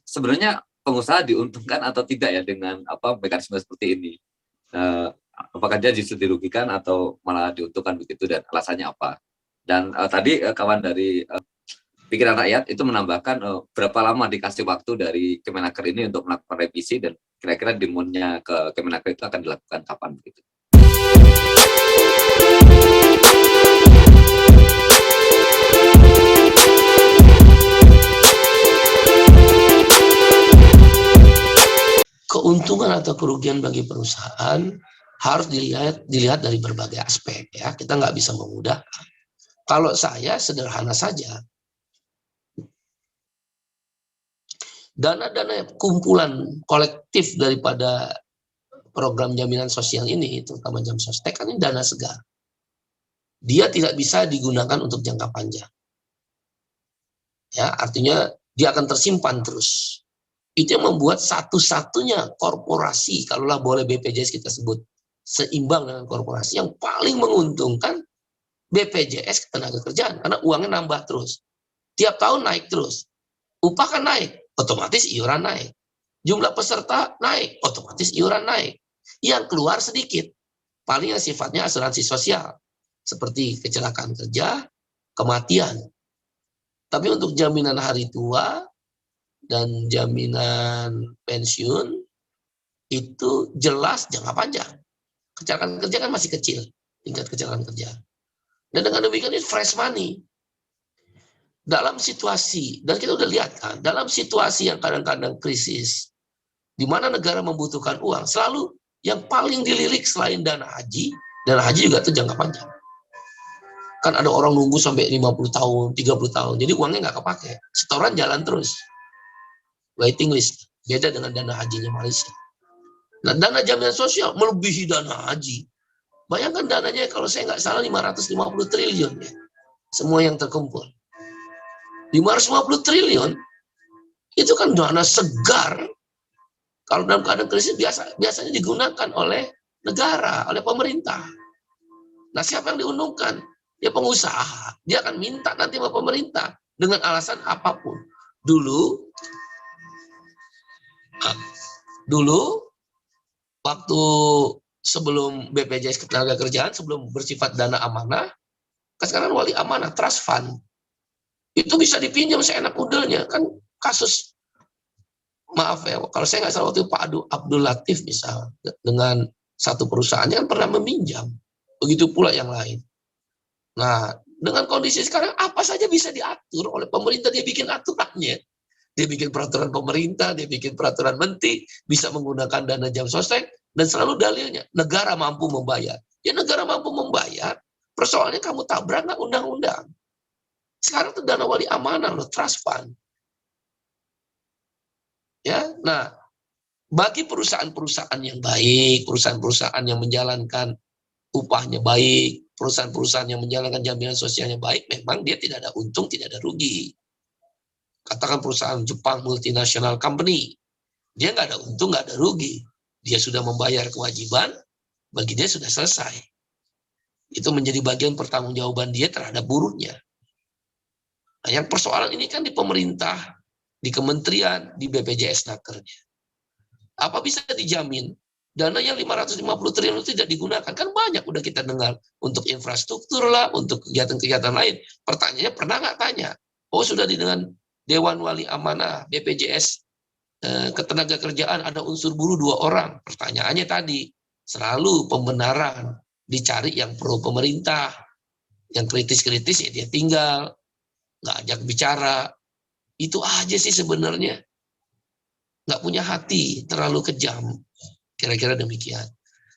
Sebenarnya pengusaha diuntungkan atau tidak ya dengan mekanisme seperti ini? Apakah dia justru dirugikan atau malah diuntungkan begitu, dan alasannya apa? Dan tadi kawan dari Pikiran Rakyat itu menambahkan berapa lama dikasih waktu dari Kemenaker ini untuk melakukan revisi, dan kira-kira demonnya ke Kemenaker itu akan dilakukan kapan begitu? Keuntungan atau kerugian bagi perusahaan harus dilihat dari berbagai aspek ya. Kita nggak bisa memudahkan. Kalau saya sederhana saja, dana-dana kumpulan kolektif daripada program jaminan sosial ini, terutama jam sostek, kan ini dana segar. Dia tidak bisa digunakan untuk jangka panjang. Ya, artinya dia akan tersimpan terus. Itu yang membuat satu-satunya korporasi, kalaulah boleh BPJS kita sebut seimbang dengan korporasi, yang paling menguntungkan BPJS Ketenagakerjaan, karena uangnya nambah terus. Tiap tahun naik terus. Upah kan naik, otomatis iuran naik. Jumlah peserta naik, otomatis iuran naik. Yang keluar sedikit, paling yang sifatnya asuransi sosial, seperti kecelakaan kerja, kematian. Tapi untuk jaminan hari tua dan jaminan pensiun itu jelas jangka panjang. Kecelakaan kerja kan masih kecil, tingkat kecelakaan kerja. Dan dengan demikian ini fresh money. Dalam situasi, dan kita udah lihat kan, dalam situasi yang kadang-kadang krisis, di mana negara membutuhkan uang, selalu yang paling dilirik selain dana haji juga itu jangka panjang. Kan ada orang nunggu sampai 50 tahun, 30 tahun, jadi uangnya nggak kepake. Setoran jalan terus. Waiting list, beda dengan dana hajinya Malaysia. Nah, dana jaminan sosial melebihi dana haji. Bayangkan dananya kalau saya nggak salah 550 triliun ya, semua yang terkumpul. 550 triliun itu kan dana segar. Kalau dalam keadaan krisis biasanya digunakan oleh negara, oleh pemerintah. Nah, siapa yang diuntungkan? Ya pengusaha. Dia akan minta nanti sama pemerintah dengan alasan apapun. Dulu waktu sebelum BPJS Ketenagakerjaan, sebelum bersifat dana amanah, kan sekarang wali amanah, trust fund. Itu bisa dipinjam seenak udelnya. Kan kasus, maaf ya, kalau saya nggak salah waktu itu Pak Abdul Latif misalnya, dengan satu perusahaannya kan pernah meminjam. Begitu pula yang lain. Nah, dengan kondisi sekarang, apa saja bisa diatur oleh pemerintah, dia bikin aturannya. Dia bikin peraturan pemerintah, dia bikin peraturan menteri, bisa menggunakan dana jam sostek, dan selalu dalilnya, negara mampu membayar. Ya negara mampu membayar, persoalannya kamu tabrak nggak undang-undang. Sekarang itu dana wali amanah loh, trust fund. Ya, nah, bagi perusahaan-perusahaan yang baik, perusahaan-perusahaan yang menjalankan upahnya baik, perusahaan-perusahaan yang menjalankan jaminan sosialnya baik, memang dia tidak ada untung, tidak ada rugi. Katakan perusahaan Jepang multinational company, dia nggak ada untung, nggak ada rugi. Dia sudah membayar kewajiban, bagi dia sudah selesai. Itu menjadi bagian pertanggungjawaban dia terhadap buruhnya. Nah, yang persoalan ini kan di pemerintah, di kementerian, di BPJS Nakernya. Apa bisa dijamin dana yang 550 triliun itu tidak digunakan? Kan banyak udah kita dengar untuk infrastruktur lah, untuk kegiatan-kegiatan lain. Pertanyaannya, pernah nggak tanya? Oh, sudah dengan Dewan Wali Amanah BPJS Ketenagakerjaan ada unsur buruh 2 orang. Pertanyaannya tadi, selalu pembenaran dicari yang pro pemerintah, yang kritis-kritis ya dia tinggal, nggak ajak bicara. Itu aja sih sebenarnya. Nggak punya hati, terlalu kejam. Kira-kira demikian.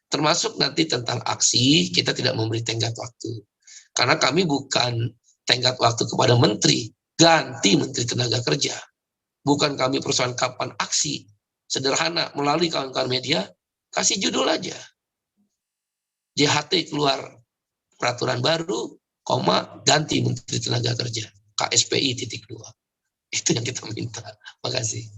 Termasuk nanti tentang aksi, kita tidak memberi tenggat waktu. Karena kami bukan tenggat waktu kepada menteri, ganti Menteri Tenaga Kerja. Bukan kami persoalan kapan aksi. Sederhana, melalui kawan-kawan media, kasih judul aja. JHT keluar peraturan baru, ganti Menteri Tenaga Kerja. KSPI .2. Itu yang kita minta. Makasih.